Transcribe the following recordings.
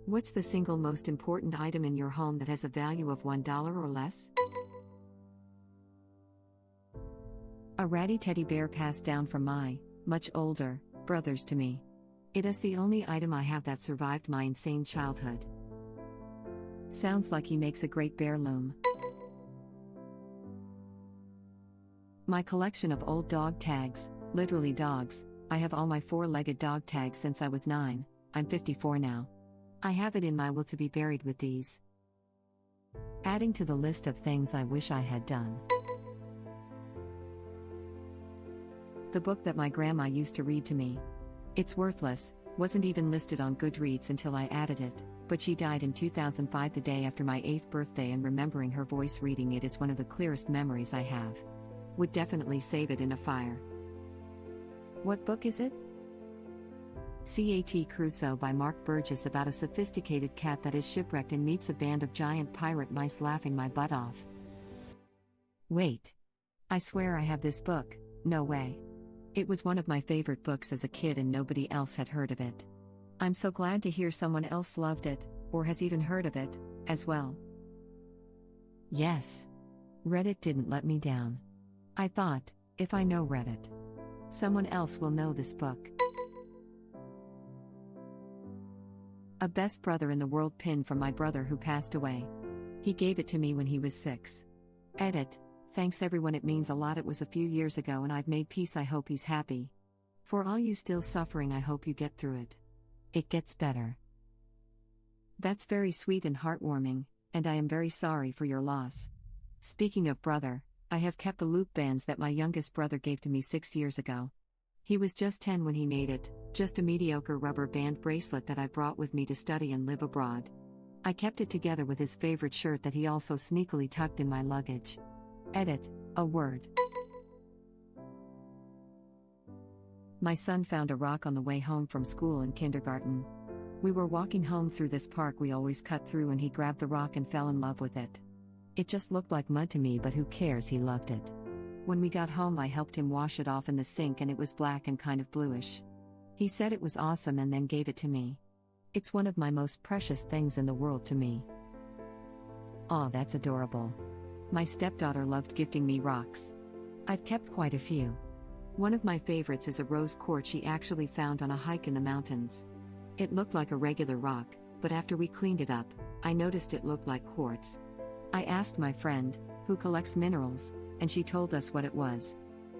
What's the single most important item in your home that has a value of $1 or less? A ratty teddy bear passed down from my, much older, brothers to me. It is the only item I have that survived my insane childhood. Sounds like he makes a great bear loom. My collection of old dog tags, literally dogs. I have all my 4-legged dog tags since I was 9, I'm 54 now. I have it in my will to be buried with these. Adding to the list of things I wish I had done. The book that my grandma used to read to me. It's worthless, wasn't even listed on Goodreads until I added it, but she died in 2005, the day after my 8th birthday, and remembering her voice reading it is one of the clearest memories I have. Would definitely save it in a fire. What book is it? Cat Crusoe by Mark Burgess, about a sophisticated cat that is shipwrecked and meets a band of giant pirate mice. Laughing my butt off. Wait. I swear I have this book, no way. It was one of my favorite books as a kid and nobody else had heard of it. I'm so glad to hear someone else loved it, or has even heard of it, as well. Yes. Reddit didn't let me down. I thought, if I know Reddit, someone else will know this book. A best brother in the world pin from my brother who passed away. He gave it to me when he was 6. Edit. Thanks everyone, it means a lot. It was a few years ago and I've made peace. I hope he's happy. For all you still suffering, I hope you get through it. It gets better. That's very sweet and heartwarming, and I am very sorry for your loss. Speaking of brother, I have kept the loop bands that my youngest brother gave to me 6 years ago. He was just 10 when he made it, just a mediocre rubber band bracelet that I brought with me to study and live abroad. I kept it together with his favorite shirt that he also sneakily tucked in my luggage. Edit, a word. My son found a rock on the way home from school in kindergarten. We were walking home through this park we always cut through, and he grabbed the rock and fell in love with it. It just looked like mud to me, but who cares, he loved it. When we got home, I helped him wash it off in the sink and it was black and kind of bluish. He said it was awesome and then gave it to me. It's one of my most precious things in the world to me. Aw, that's adorable. My stepdaughter loved gifting me rocks. I've kept quite a few. One of my favorites is a rose quartz she actually found on a hike in the mountains. It looked like a regular rock, but after we cleaned it up, I noticed it looked like quartz. I asked my friend, who collects minerals, and she told us what it was.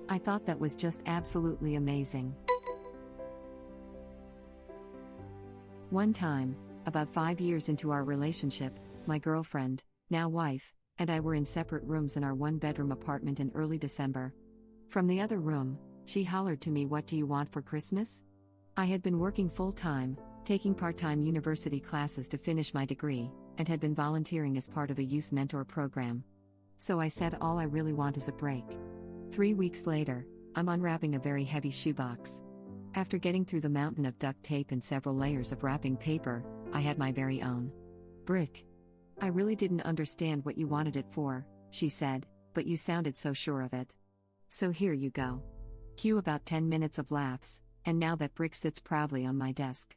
I thought that was just absolutely amazing. One time, about 5 years into our relationship, my girlfriend, now wife, and I were in separate rooms in our one-bedroom apartment in early December. From the other room, she hollered to me, "What do you want for Christmas?" I had been working full-time, taking part-time university classes to finish my degree, and had been volunteering as part of a youth mentor program. So I said, all I really want is a break. 3 weeks later, I'm unwrapping a very heavy shoebox. After getting through the mountain of duct tape and several layers of wrapping paper, I had my very own brick. "I really didn't understand what you wanted it for," she said, "but you sounded so sure of it. So here you go." Cue about 10 minutes of laughs, and now that brick sits proudly on my desk.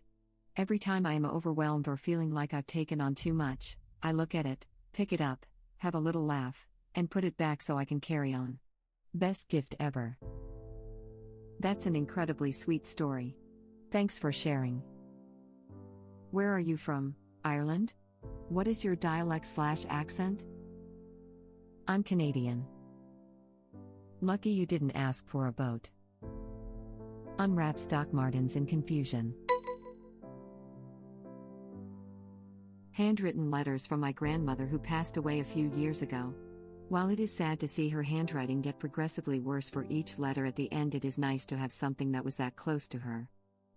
Every time I am overwhelmed or feeling like I've taken on too much, I look at it, pick it up, have a little laugh, and put it back so I can carry on. Best gift ever. That's an incredibly sweet story. Thanks for sharing. Where are you from, Ireland? What is your dialect/accent? I'm Canadian. Lucky you didn't ask for a boat. Unwraps Doc Martens in confusion. Handwritten letters from my grandmother who passed away a few years ago. While it is sad to see her handwriting get progressively worse for each letter at the end, it is nice to have something that was that close to her.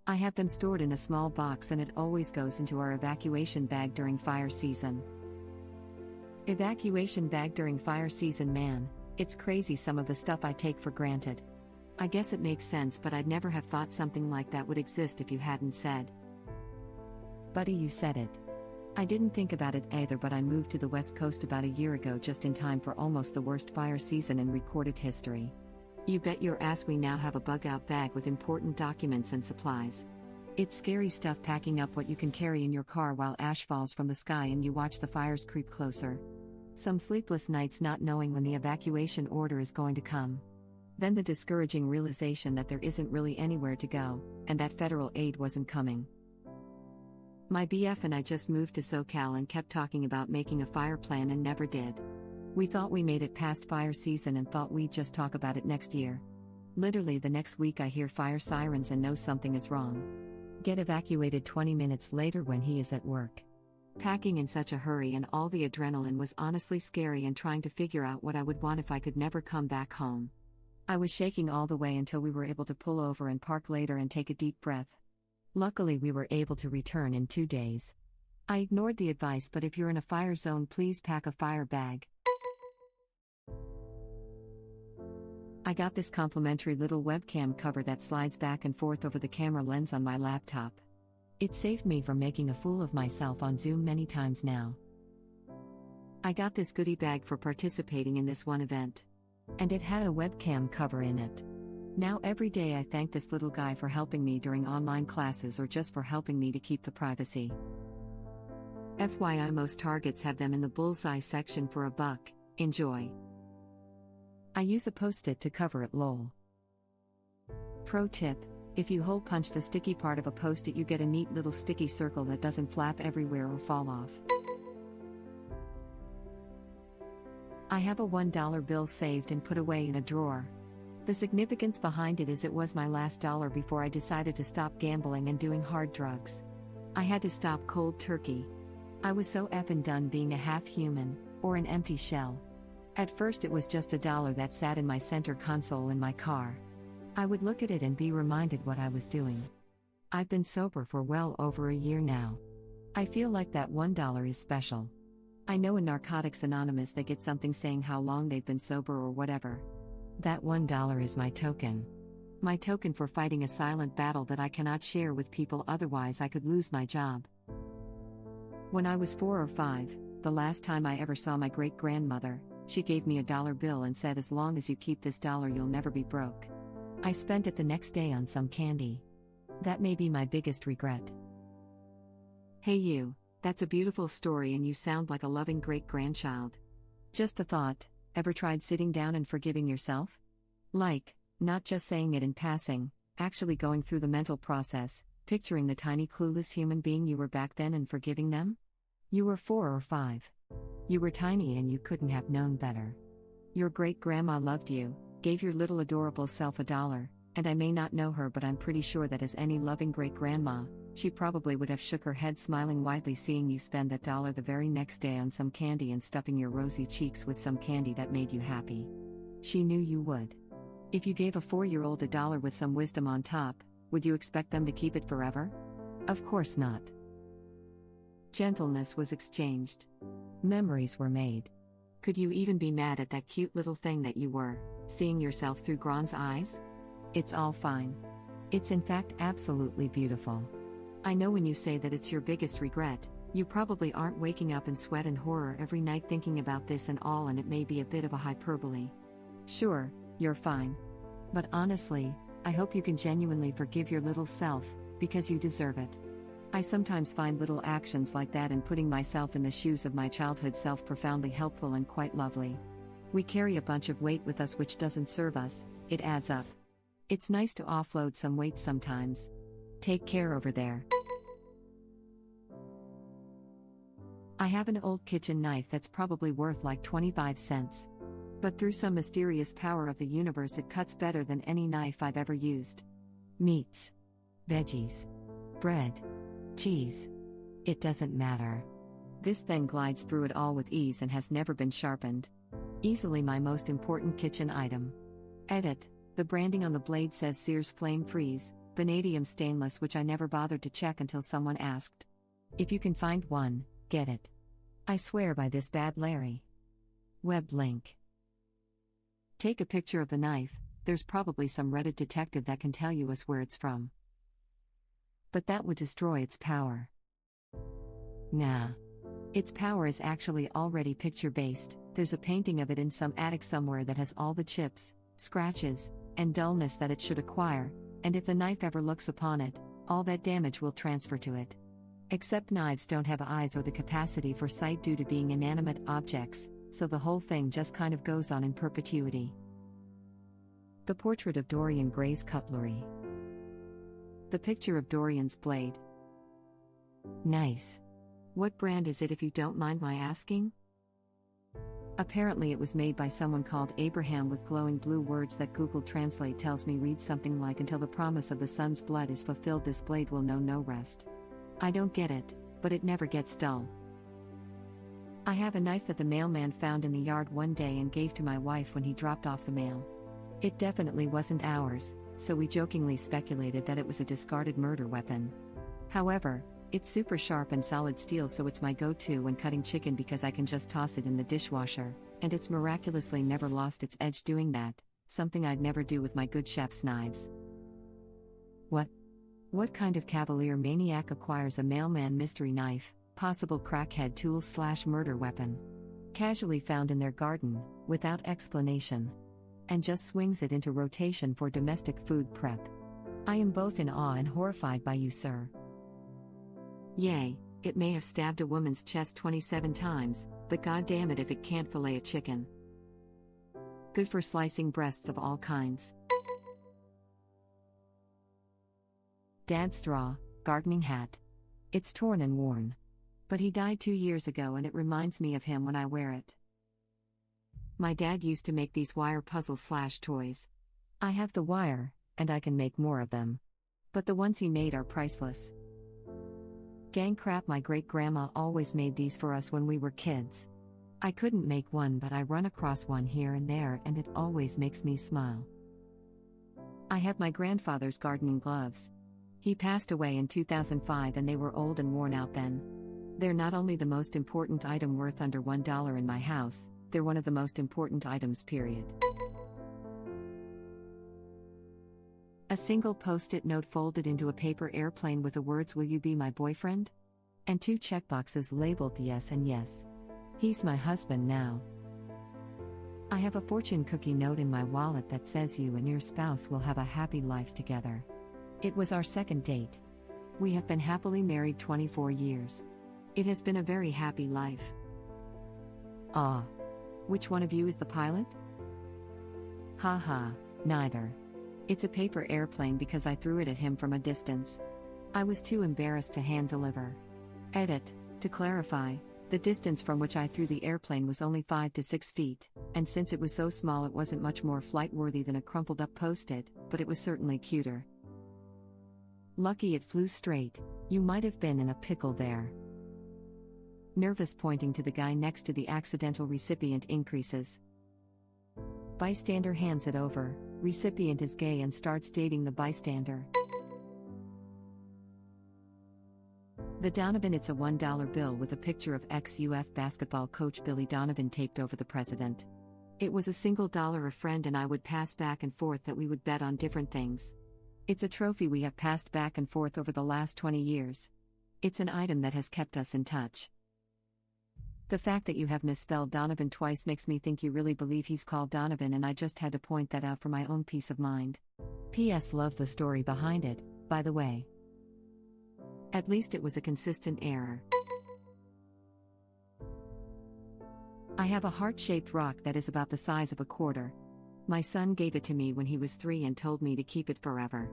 I have them stored in a small box and it always goes into our evacuation bag during fire season. Evacuation bag during fire season, man, it's crazy some of the stuff I take for granted. I guess it makes sense, but I'd never have thought something like that would exist if you hadn't said. Buddy, you said it. I didn't think about it either, but I moved to the West Coast about a year ago just in time for almost the worst fire season in recorded history. You bet your ass we now have a bug-out bag with important documents and supplies. It's scary stuff, packing up what you can carry in your car while ash falls from the sky and you watch the fires creep closer. Some sleepless nights not knowing when the evacuation order is going to come. Then the discouraging realization that there isn't really anywhere to go, and that federal aid wasn't coming. My BF and I just moved to SoCal and kept talking about making a fire plan and never did. We thought we made it past fire season and thought we'd just talk about it next year. Literally the next week I hear fire sirens and know something is wrong. Get evacuated 20 minutes later when he is at work. Packing in such a hurry and all the adrenaline was honestly scary, and trying to figure out what I would want if I could never come back home. I was shaking all the way until we were able to pull over and park later and take a deep breath. Luckily we were able to return in 2 days. I ignored the advice, but if you're in a fire zone, please pack a fire bag. I got this complimentary little webcam cover that slides back and forth over the camera lens on my laptop. It saved me from making a fool of myself on Zoom many times now. I got this goodie bag for participating in this one event. And it had a webcam cover in it. Now every day I thank this little guy for helping me during online classes or just for helping me to keep the privacy. FYI, most Targets have them in the bullseye section for $1. Enjoy. I use a Postit to cover it, lol. Pro tip: if you hole punch the sticky part of a Postit, you get a neat little sticky circle that doesn't flap everywhere or fall off. I have a $1 bill saved and put away in a drawer. The significance behind it is it was my last dollar before I decided to stop gambling and doing hard drugs. I had to stop cold turkey. I was so effing done being a half human, or an empty shell. At first it was just $1 that sat in my center console in my car. I would look at it and be reminded what I was doing. I've been sober for well over a year now. I feel like that $1 is special. I know in Narcotics Anonymous they get something saying how long they've been sober or whatever. That $1 is my token. My token for fighting a silent battle that I cannot share with people, otherwise I could lose my job. When I was 4 or 5, the last time I ever saw my great-grandmother, she gave me a $1 bill and said, "As long as you keep this $1, you'll never be broke." I spent it the next day on some candy. That may be my biggest regret. Hey you, that's a beautiful story and you sound like a loving great-grandchild. Just a thought, ever tried sitting down and forgiving yourself? Like, not just saying it in passing, actually going through the mental process, picturing the tiny clueless human being you were back then and forgiving them? You were 4 or 5. You were tiny and you couldn't have known better. Your great-grandma loved you, gave your little adorable self $1, and I may not know her, but I'm pretty sure that as any loving great-grandma, she probably would have shook her head smiling widely seeing you spend that $1 the very next day on some candy and stuffing your rosy cheeks with some candy that made you happy. She knew you would. If you gave a 4-year-old $1 with some wisdom on top, would you expect them to keep it forever? Of course not. Gentleness was exchanged. Memories were made. Could you even be mad at that cute little thing that you were, seeing yourself through Gron's eyes? It's all fine. It's in fact absolutely beautiful. I know when you say that it's your biggest regret, you probably aren't waking up in sweat and horror every night thinking about this and all, and it may be a bit of a hyperbole. Sure, you're fine. But honestly, I hope you can genuinely forgive your little self, because you deserve it. I sometimes find little actions like that and putting myself in the shoes of my childhood self profoundly helpful and quite lovely. We carry a bunch of weight with us which doesn't serve us, it adds up. It's nice to offload some weight sometimes. Take care over there. I have an old kitchen knife that's probably worth like 25 cents. But through some mysterious power of the universe it cuts better than any knife I've ever used. Meats. Veggies. Bread. Cheese. It doesn't matter. This thing glides through it all with ease and has never been sharpened. Easily my most important kitchen item. Edit. The branding on the blade says Sears Flame Freeze, vanadium stainless, which I never bothered to check until someone asked. If you can find one, get it. I swear by this bad Larry. Web link. Take a picture of the knife, there's probably some Reddit detective that can tell you where it's from. But that would destroy its power. Nah. Its power is actually already picture-based. There's a painting of it in some attic somewhere that has all the chips, scratches, and dullness that it should acquire, and if the knife ever looks upon it, all that damage will transfer to it. Except knives don't have eyes or the capacity for sight due to being inanimate objects, so the whole thing just kind of goes on in perpetuity. The portrait of Dorian Gray's cutlery. The picture of Dorian's blade. Nice. What brand is it if you don't mind my asking? Apparently it was made by someone called Abraham with glowing blue words that Google Translate tells me read something like, until the promise of the son's blood is fulfilled this blade will know no rest. I don't get it, but it never gets dull. I have a knife that the mailman found in the yard one day and gave to my wife when he dropped off the mail. It definitely wasn't ours, so we jokingly speculated that it was a discarded murder weapon. However, it's super sharp and solid steel, so it's my go-to when cutting chicken because I can just toss it in the dishwasher, and it's miraculously never lost its edge doing that, something I'd never do with my good chef's knives. What kind of cavalier maniac acquires a mailman mystery knife, possible crackhead tool/murder weapon, casually found in their garden, without explanation, and just swings it into rotation for domestic food prep? I am both in awe and horrified by you, sir. Yay, it may have stabbed a woman's chest 27 times, but goddamn it if it can't fillet a chicken. Good for slicing breasts of all kinds. Dad's straw, gardening hat. It's torn and worn. But he died 2 years ago and it reminds me of him when I wear it. My dad used to make these wire puzzle/toys. I have the wire, and I can make more of them. But the ones he made are priceless. Gang crap, my great-grandma always made these for us when we were kids. I couldn't make one, but I run across one here and there and it always makes me smile. I have my grandfather's gardening gloves. He passed away in 2005 and they were old and worn out then. They're not only the most important item worth under $1 in my house, they're one of the most important items, period. A single Post-it note folded into a paper airplane with the words, "Will you be my boyfriend?" and 2 checkboxes labeled yes and yes. He's my husband now. I have a fortune cookie note in my wallet that says you and your spouse will have a happy life together. It was our second date. We have been happily married 24 years. It has been a very happy life. Ah. Which one of you is the pilot? Haha, neither. It's a paper airplane because I threw it at him from a distance. I was too embarrassed to hand deliver. Edit. To clarify, the distance from which I threw the airplane was only 5 to 6 feet, and since it was so small it wasn't much more flight-worthy than a crumpled-up Post-it, but it was certainly cuter. Lucky it flew straight, you might have been in a pickle there. Nervous, pointing to the guy next to the accidental recipient, increases. Bystander hands it over, recipient is gay and starts dating the bystander. The Donovan. It's a $1 bill with a picture of ex-UF basketball coach Billy Donovan taped over the president. It was a single dollar a friend and I would pass back and forth that we would bet on different things. It's a trophy we have passed back and forth over the last 20 years. It's an item that has kept us in touch. The fact that you have misspelled Donovan twice makes me think you really believe he's called Donovan, and I just had to point that out for my own peace of mind. P.S. Love the story behind it, by the way. At least it was a consistent error. I have a heart-shaped rock that is about the size of a quarter. My son gave it to me when he was 3 and told me to keep it forever.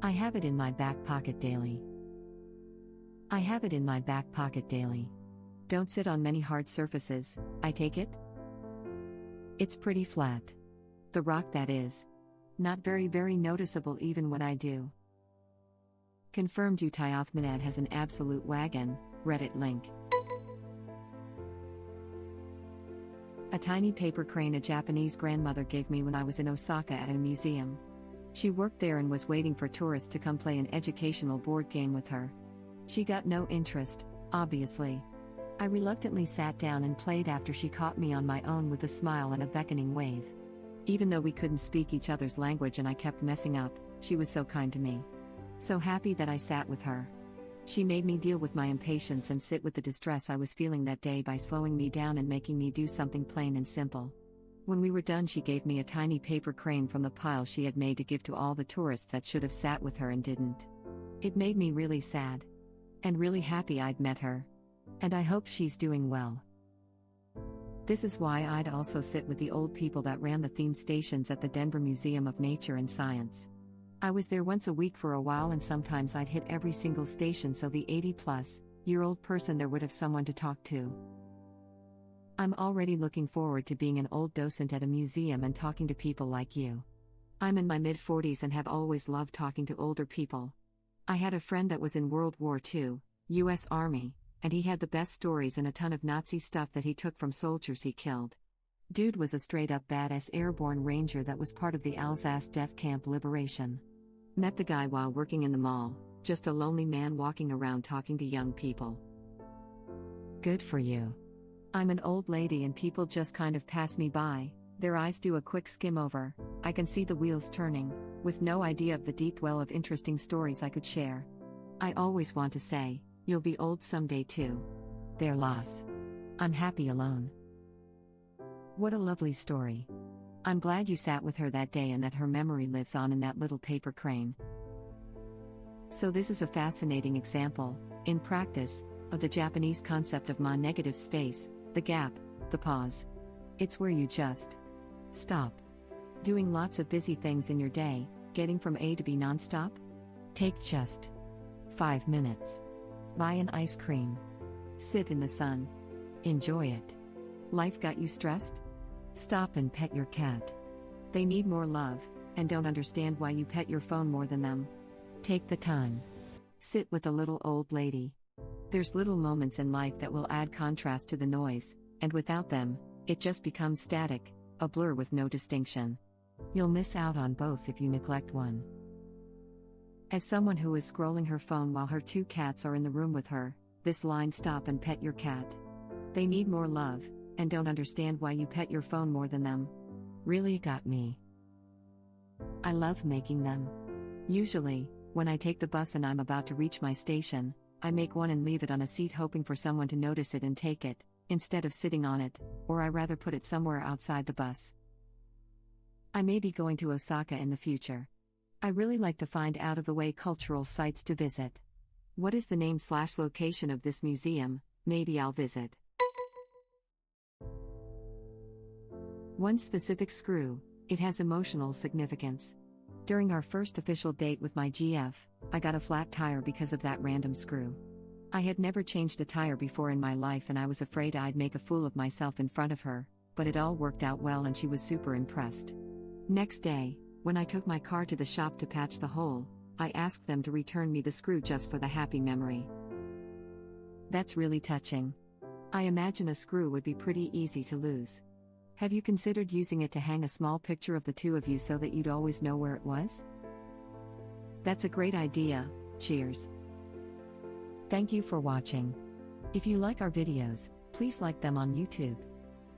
I have it in my back pocket daily. Don't sit on many hard surfaces, I take it? It's pretty flat. The rock, that is. Not very noticeable even when I do. Confirmed Utayovmanad has an absolute wagon, Reddit link. A tiny paper crane a Japanese grandmother gave me when I was in Osaka at a museum. She worked there and was waiting for tourists to come play an educational board game with her. She got no interest, obviously. I reluctantly sat down and played after she caught me on my own with a smile and a beckoning wave. Even though we couldn't speak each other's language and I kept messing up, she was so kind to me. So happy that I sat with her. She made me deal with my impatience and sit with the distress I was feeling that day by slowing me down and making me do something plain and simple. When we were done, she gave me a tiny paper crane from the pile she had made to give to all the tourists that should have sat with her and didn't. It made me really sad. And really happy I'd met her. And I hope she's doing well. This is why I'd also sit with the old people that ran the theme stations at the Denver Museum of Nature and Science. I was there once a week for a while, and sometimes I'd hit every single station so the 80-plus-year-old person there would have someone to talk to. I'm already looking forward to being an old docent at a museum and talking to people like you. I'm in my mid-40s and have always loved talking to older people. I had a friend that was in World War II, U.S. Army, and he had the best stories and a ton of Nazi stuff that he took from soldiers he killed. Dude was a straight-up badass airborne ranger that was part of the Alsace death camp liberation. Met the guy while working in the mall, just a lonely man walking around talking to young people. Good for you. I'm an old lady and people just kind of pass me by, their eyes do a quick skim over, I can see the wheels turning, with no idea of the deep well of interesting stories I could share. I always want to say, you'll be old someday too. Their loss. I'm happy alone. What a lovely story. I'm glad you sat with her that day and that her memory lives on in that little paper crane. So this is a fascinating example, in practice, of the Japanese concept of negative space, the gap, the pause. It's where you just stop. Doing lots of busy things in your day, getting from A to B nonstop? Take just 5 minutes. Buy an ice cream. Sit in the sun. Enjoy it. Life got you stressed? Stop and pet your cat. They need more love, and don't understand why you pet your phone more than them. Take the time. Sit with a little old lady. There's little moments in life that will add contrast to the noise, and without them, it just becomes static, a blur with no distinction. You'll miss out on both if you neglect one. As someone who is scrolling her phone while her 2 cats are in the room with her, this line "stop and pet your cat." They need more love, and don't understand why you pet your phone more than them. Really got me. I love making them. Usually, when I take the bus and I'm about to reach my station, I make one and leave it on a seat hoping for someone to notice it and take it, instead of sitting on it, or I rather put it somewhere outside the bus. I may be going to Osaka in the future. I really like to find out-of-the-way cultural sites to visit. What is the name/location of this museum? Maybe I'll visit. One specific screw, it has emotional significance. During our first official date with my GF, I got a flat tire because of that random screw. I had never changed a tire before in my life and I was afraid I'd make a fool of myself in front of her, but it all worked out well and she was super impressed. Next day, when I took my car to the shop to patch the hole, I asked them to return me the screw just for the happy memory. That's really touching. I imagine a screw would be pretty easy to lose. Have you considered using it to hang a small picture of the 2 of you so that you'd always know where it was? That's a great idea, cheers. Thank you for watching. If you like our videos, please like them on YouTube.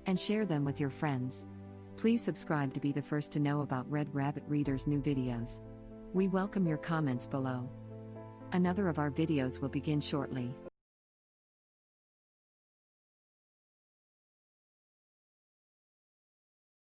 And share them with your friends. Please subscribe to be the first to know about Red Rabbit Reader's new videos. We welcome your comments below. Another of our videos will begin shortly.